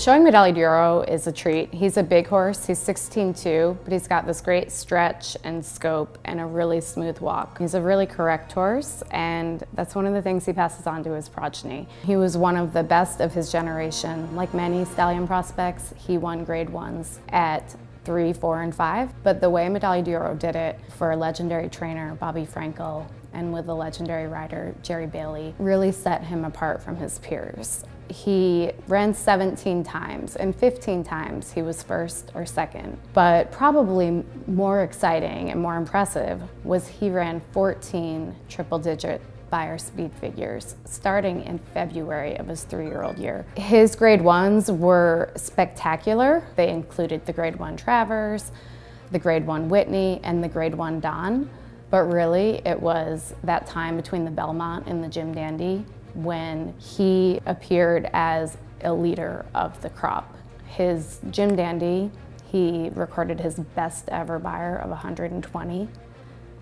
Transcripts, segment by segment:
Showing Medaglia d'Oro is a treat. He's a big horse, he's 16'2", but he's got this great stretch and scope and a really smooth walk. He's a really correct horse, and that's one of the things he passes on to his progeny. He was one of the best of his generation. Like many stallion prospects, he won grade 1s at 3, 4, and 5, but the way Medaglia d'Oro did it for a legendary trainer, Bobby Frankel, and with a legendary rider, Jerry Bailey, really set him apart from his peers. He ran 17 times, and 15 times he was first or second. But probably more exciting and more impressive was he ran 14 triple-digit Beyer speed figures, starting in February of his 3-year-old year. His grade 1s were spectacular. They included the grade 1 Travers, the grade 1 Whitney, and the grade 1 Don. But really, it was that time between the Belmont and the Jim Dandy when he appeared as a leader of the crop. His Jim Dandy, he recorded his best ever Beyer of 120,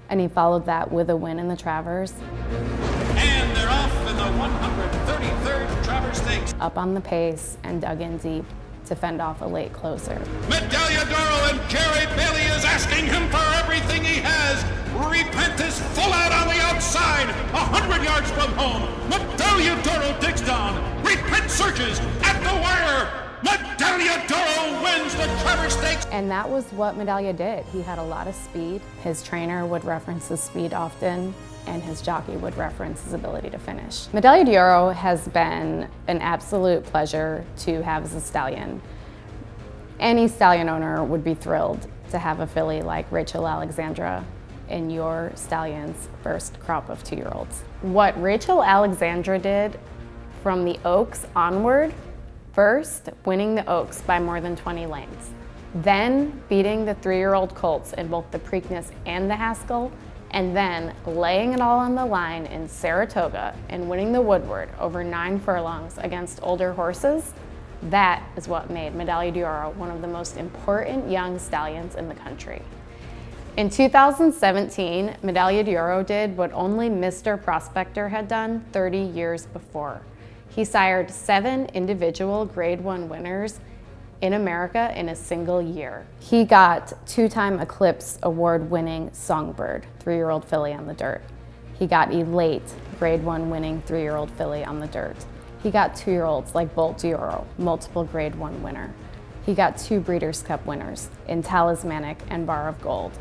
and he followed that with a win in the Travers. And they're off in the 133rd Travers Stakes. Up on the pace and dug in deep to fend off a late closer. Medaglia d'Oro, and Jerry Bailey is asking him for everything he has. Repent is full out on the outside, 100 yards from home. Medaglia d'Oro digs down. Repent surges at the wire. Medaglia d'Oro wins the Travers Stakes. And that was what Medaglia did. He had a lot of speed. His trainer would reference his speed often, and his jockey would reference his ability to finish. Medaglia d'Oro has been an absolute pleasure to have as a stallion. Any stallion owner would be thrilled to have a filly like Rachel Alexandra in your stallion's first crop of 2-year-olds. What Rachel Alexandra did from the Oaks onward, first winning the Oaks by more than 20 lengths, then beating the 3-year-old colts in both the Preakness and the Haskell, and then laying it all on the line in Saratoga and winning the Woodward over 9 furlongs against older horses, that is what made Medaglia d'Oro one of the most important young stallions in the country. In 2017, Medaglia d'Oro did what only Mr. Prospector had done 30 years before. He sired 7 individual grade 1 winners in America in a single year. He got 2-time Eclipse Award-winning Songbird, 3-year-old filly on the dirt. He got Elate, grade 1 winning 3-year-old filly on the dirt. He got 2-year-olds like Bolt d'Oro, multiple grade 1 winner. He got 2 Breeders' Cup winners in Talismanic and Bar of Gold.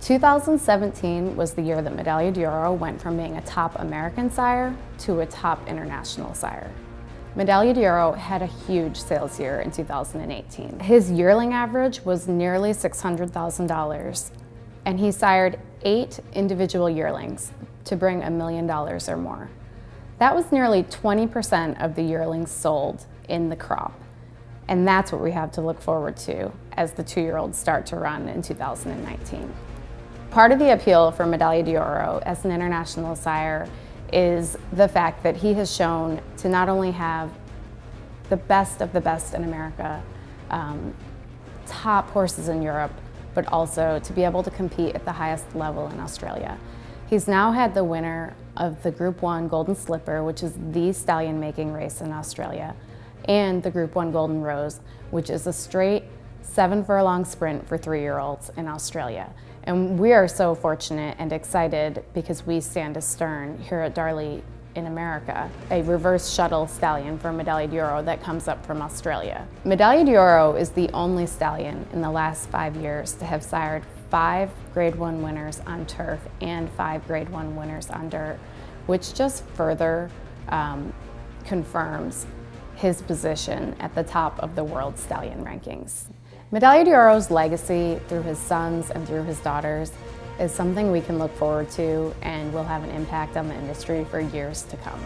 2017 was the year that Medaglia d'Oro went from being a top American sire to a top international sire. Medaglia d'Oro had a huge sales year in 2018. His yearling average was nearly $600,000, and he sired 8 individual yearlings to bring $1 million or more. That was nearly 20% of the yearlings sold in the crop, and that's what we have to look forward to as the 2-year-olds start to run in 2019. Part of the appeal for Medaglia d'Oro as an international sire is the fact that he has shown to not only have the best of the best in America, top horses in Europe, but also to be able to compete at the highest level in Australia. He's now had the winner of the Group 1 Golden Slipper, which is the stallion-making race in Australia, and the Group 1 Golden Rose, which is a straight 7-furlong sprint for 3-year-olds in Australia. And we are so fortunate and excited because we stand astern here at Darley in America, a reverse shuttle stallion for Medaglia d'Oro that comes up from Australia. Medaglia d'Oro is the only stallion in the last 5 years to have sired 5 grade 1 winners on turf and 5 grade 1 winners on dirt, which just further confirms his position at the top of the world stallion rankings. Medaglia d'Oro's legacy through his sons and through his daughters is something we can look forward to and will have an impact on the industry for years to come.